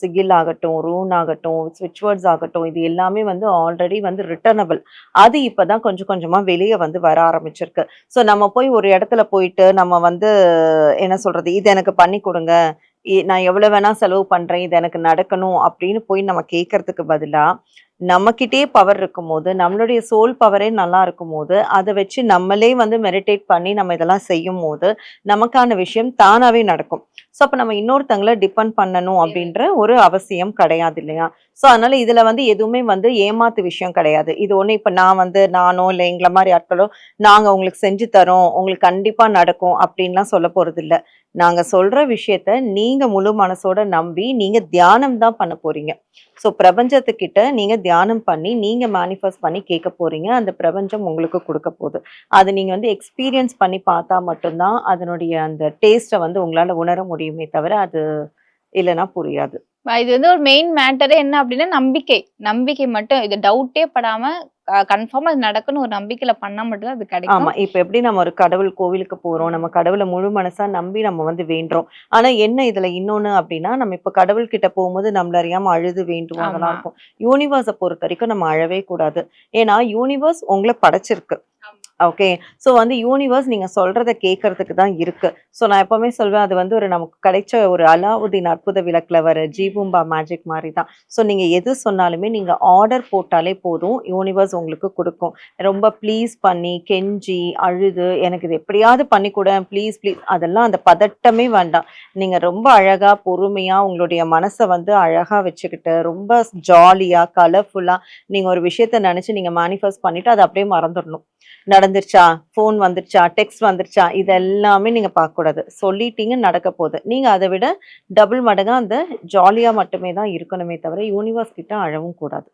சிகில் ஆகட்டும், ரூன் ஆகட்டும், ஸ்விட்ச் வேர்ட்ஸ் ஆகட்டும், இது எல்லாமே வந்து ஆல்ரெடி வந்து ரிட்டர்னபிள். அது இப்பதான் கொஞ்சம் கொஞ்சமா வெளிய வந்து வர ஆரம்பிச்சிருக்கு. ஸோ நம்ம போய் ஒரு இடத்துல போயிட்டு நம்ம வந்து என்ன சொல்றது? "இது எனக்கு பண்ணி குடுங்க. நான் எவ்வளோ வேணா செலவு பண்றேன். இது எனக்கு நடக்கணும்." அப்படின்னு போய் நம்ம கேட்கறதுக்கு பதிலா, நம்மகிட்டயே பவர் இருக்கும்போது, நம்மளுடைய சோல் பவரே நல்லா இருக்கும்போது, அத வச்சு நம்மளே வந்து மெடிடேட் பண்ணி நம்ம இதெல்லாம் செய்யும்போது, நமக்கான விஷயம் தானாவே நடக்கும். ஸோ அப்ப நம்ம இன்னொருத்தங்கள டிபெண்ட் பண்ணணும் அப்படின்ற ஒரு அவசியம் கிடையாது இல்லையா? ஸோ அதனால இதுல வந்து எதுவுமே வந்து ஏமாத்து விஷயம் கிடையாது. இது ஒண்ணு இப்ப நான் வந்து நானோ, இல்ல எங்கள மாரி ஆட்களோ, "நாங்க உங்களுக்கு செஞ்சு தர்றோம். உங்களுக்கு கண்டிப்பா நடக்கும்." அப்படின்லாம் சொல்லப் போறதில்ல. நாங்க சொல்ற விஷயத்த நீங்க முழு மனசோட நம்பி, நீங்க தியானம் தான் பண்ண போறீங்க. ஸோ பிரபஞ்சத்துக்கிட்ட நீங்க தியானம் பண்ணி, நீங்க மேனிஃபெஸ்ட் பண்ணி கேட்கப் போறீங்க. அந்த பிரபஞ்சம் உங்களுக்கு குடுக்கப் போது. அது நீங்க வந்து எக்ஸ்பீரியன்ஸ் பண்ணி பார்த்தா மட்டும் தான், அதனுடைய அந்த டேஸ்ட்ட வந்து உங்களால உணர முடியுமே தவிர, அது இல்லன்னா புரியாது. இது வந்து ஒரு மெயின் மேட்டரே என்ன அப்டின்னா நம்பிக்கை. நம்பிக்கை மட்டும். இது டவுட்டே படாம கன்ஃபார்மா அது நடக்கும்னு ஒரு நம்பிக்கையில பண்ணா மட்டும் தான் அது ஆமா. கிடைக்கும். இப்ப எப்படி நம்ம ஒரு கடவுள் கோவிலுக்கு போறோம். நம்ம கடவுள முழு மனசா நம்பி நம்ம வந்து வேண்டுறோம். ஆனா என்ன இதுல இன்னொன்னு அப்டின்னா, நம்ம இப்ப கடவுள் கிட்ட போகும்போது நம்மள அறியாம அழுது வேண்டுவோம். அதெல்லாம் ஆமா. இருக்கும். யூனிவர்ஸ பொறுத்தவரைக்கும் நம்ம அழவே கூடாது. ஏன்னா யூனிவர்ஸ் உங்கள படைச்சிருக்கு. ஓகே. ஸோ வந்து யூனிவர்ஸ் நீங்க சொல்றத கேட்கறதுக்கு தான் இருக்கு. ஸோ நான் எப்பவுமே சொல்வேன், அது வந்து ஒரு நமக்கு கிடைச்ச ஒரு அலாவுதீன் அற்புத விளக்குல வர ஜீபூம்பா மேஜிக் மாரி தான். ஸோ நீங்க எது சொன்னாலுமே நீங்க ஆர்டர் போட்டாலே போதும், யூனிவர்ஸ் உங்களுக்கு குடுக்கும். ரொம்ப ப்ளீஸ் பண்ணி, கெஞ்சி, அழுது, "எனக்கு இது எப்படியாவது பண்ணி குடேன். Please, please." அதெல்லாம் அந்த பதட்டமே வேண்டாம். நீங்க ரொம்ப அழகா, பொறுமையா உங்களுடைய மனச வந்து அழகா வச்சுக்கிட்டு, ரொம்ப ஜாலியா, கலர்ஃபுல்லா நீங்க ஒரு விஷயத்த நெனச்சு நீங்க மேனிஃபெஸ்ட் பண்ணிட்டு, அத அப்படியே மறந்துரணும். நடந்துருச்சா? ஃபோன் வந்துருச்சா? டெக்ஸ்ட் வந்துருச்சா? இது எல்லாமே நீங்க பார்க்கக்கூடாது. சொல்லிட்டீங்க நடக்க போது. நீங்க அத விட டபுள் மடங்கா அந்த ஜாலியா மட்டுமே தான் இருக்கணுமே தவிர, யூனிவர்ஸ் கிட்ட அழவும் கூடாது.